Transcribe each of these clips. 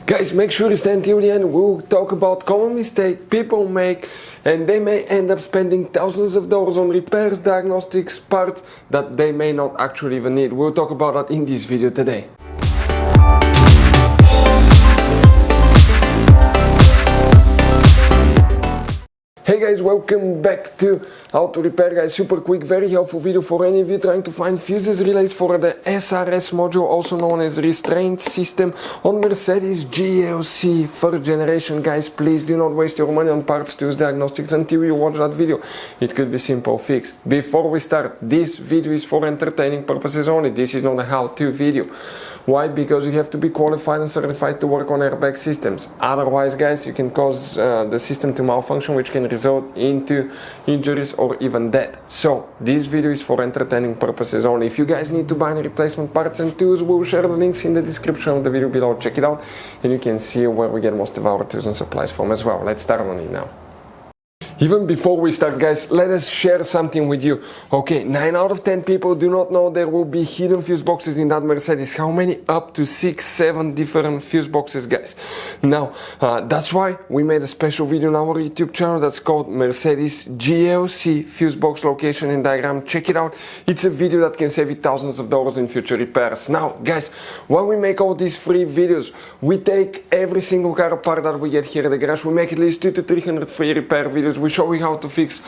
Guys, make sure you stay until the end. We'll talk about common mistakes people make, and they may end up spending thousands of dollars on repairs, diagnostics, parts that they may not actually even need. We'll talk about that in this video today. Hey guys, welcome back to How to Repair. Guys, super quick, very helpful video for any of you trying to find fuses relays for the SRS module, also known as Restraint System on Mercedes GLC 3rd generation. Guys, please do not waste your money on parts, tools, diagnostics until you watch that video. It could be simple fix. Before we start, this video is for entertaining purposes only. This is not a how-to video. Why? Because you have to be qualified and certified to work on airbag systems. Otherwise, guys, you can cause the system to malfunction, which can result into injuries or even death. So this video is for entertaining purposes only. If you guys need to buy any replacement parts and tools, we'll share the links in the description of the video below. Check it out and you can see where we get most of our tools and supplies from as well. Let's start on it now. Even before we start, guys, let us share something with you. Okay, 9 out of 10 people do not know there will be hidden fuse boxes in that Mercedes. How many? Up to 6-7 different fuse boxes, guys. Now, that's why we made a special video on our YouTube channel that's called Mercedes GLC fuse box location and diagram. Check it out. It's a video that can save you thousands of dollars in future repairs. Now, guys, when we make all these free videos, we take every single car apart that we get here at the garage. We make at least 200 to 300 free repair videos. We show you how to fix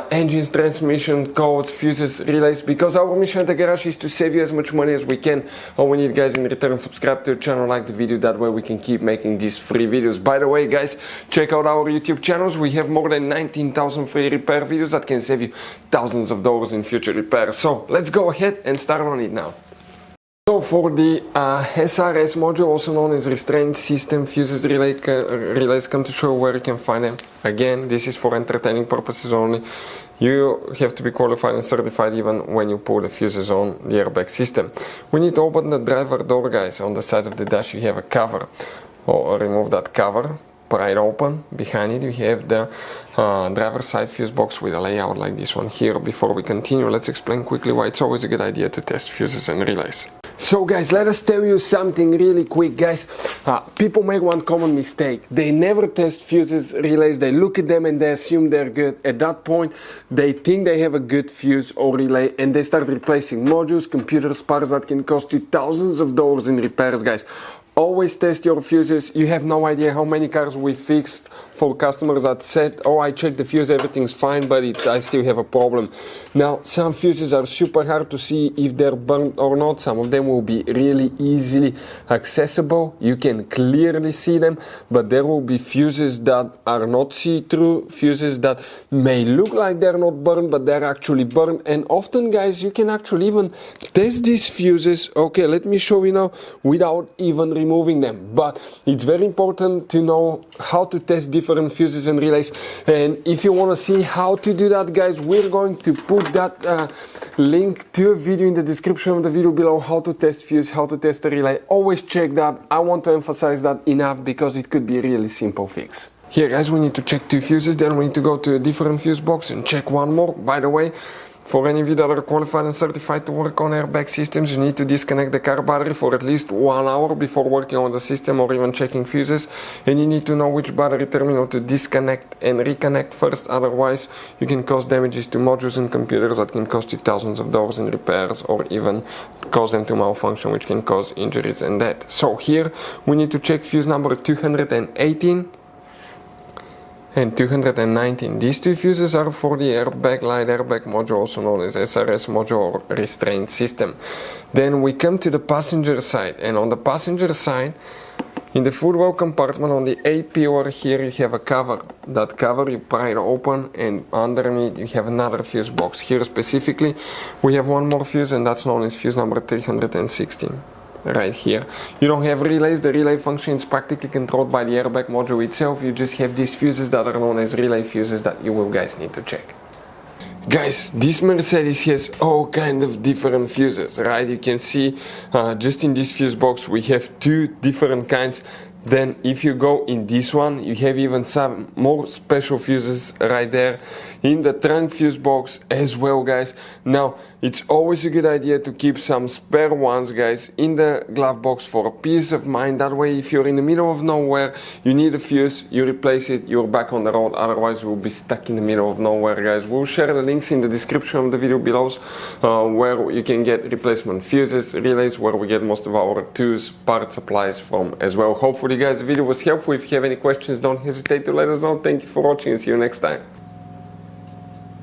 engines, transmission, codes, fuses, relays, because our mission at the garage is to save you as much money as we can. All we need, guys, in return, subscribe to the channel, like the video, that way we can keep making these free videos. By the way, guys, check out our YouTube channels. We have more than 19,000 free repair videos that can save you thousands of dollars in future repairs. So let's go ahead and start on it now. So for the SRS module, also known as Restraint System, fuses relays come to show where you can find them. Again, this is for entertaining purposes only. You have to be qualified and certified even when you put the fuses on the airbag system. We need to open the driver door, guys. On the side of the dash you have a cover. Or remove that cover, pry it open. Behind it you have the driver side fuse box with a layout like this one here. Before we continue, let's explain quickly why it's always a good idea to test fuses and relays. So guys, let us tell you something really quick, guys. People make one common mistake. They never test fuses, relays. They look at them and they assume they're good. At that point, they think they have a good fuse or relay and they start replacing modules, computers, parts that can cost you thousands of dollars in repairs, guys. Always test your fuses. You have no idea how many cars we fixed for customers that said, oh, I checked the fuse, everything's fine, but I still have a problem. Now, some fuses are super hard to see if they're burnt or not. Some of them will be really easily accessible. You can clearly see them, but there will be fuses that are not see-through, fuses that may look like they're not burned, but they're actually burned. And often, guys, you can actually even test these fuses. Okay, let me show you now without even removing them. But it's very important to know how to test different fuses and relays. And if you want to see how to do that, guys, we're going to put that link to a video in the description of the video below, how to test fuse, how to test a relay. Always check that. I want to emphasize that enough because it could be a really simple fix. Here, guys, we need to check 2 fuses, then we need to go to a different fuse box and check 1 more. By the way, for any of you that are qualified and certified to work on airbag systems, you need to disconnect the car battery for at least 1 hour before working on the system or even checking fuses. And you need to know which battery terminal to disconnect and reconnect first, otherwise you can cause damages to modules and computers that can cost you thousands of dollars in repairs or even cause them to malfunction, which can cause injuries and death. So here we need to check fuse number 218 and 219. These 2 fuses are for the airbag light airbag module, also known as SRS module or Restraint System. Then we come to the passenger side, and on the passenger side, in the footwell compartment on the A pillar here you have a cover. That cover you pry it open and underneath you have another fuse box. Here specifically we have 1 more fuse, and that's known as fuse number 316. Right here. You don't have relays. The relay function is practically controlled by the airbag module itself. You just have these fuses that are known as relay fuses that you will, guys, need to check. Guys, this Mercedes has all kind of different fuses, right? You can see just in this fuse box we have 2 different kinds. Then if you go in this one, you have even some more special fuses right there in the trunk fuse box as well, guys. Now it's always a good idea to keep some spare ones, guys, in the glove box for peace of mind. That way, if you're in the middle of nowhere, you need a fuse, you replace it, you're back on the road. Otherwise we'll be stuck in the middle of nowhere, guys. We'll share the links in the description of the video below, where you can get replacement fuses, relays, where we get most of our tools, part supplies from as well. Hopefully, guys, the video was helpful. If you have any questions, don't hesitate to let us know. Thank you for watching and see you next time.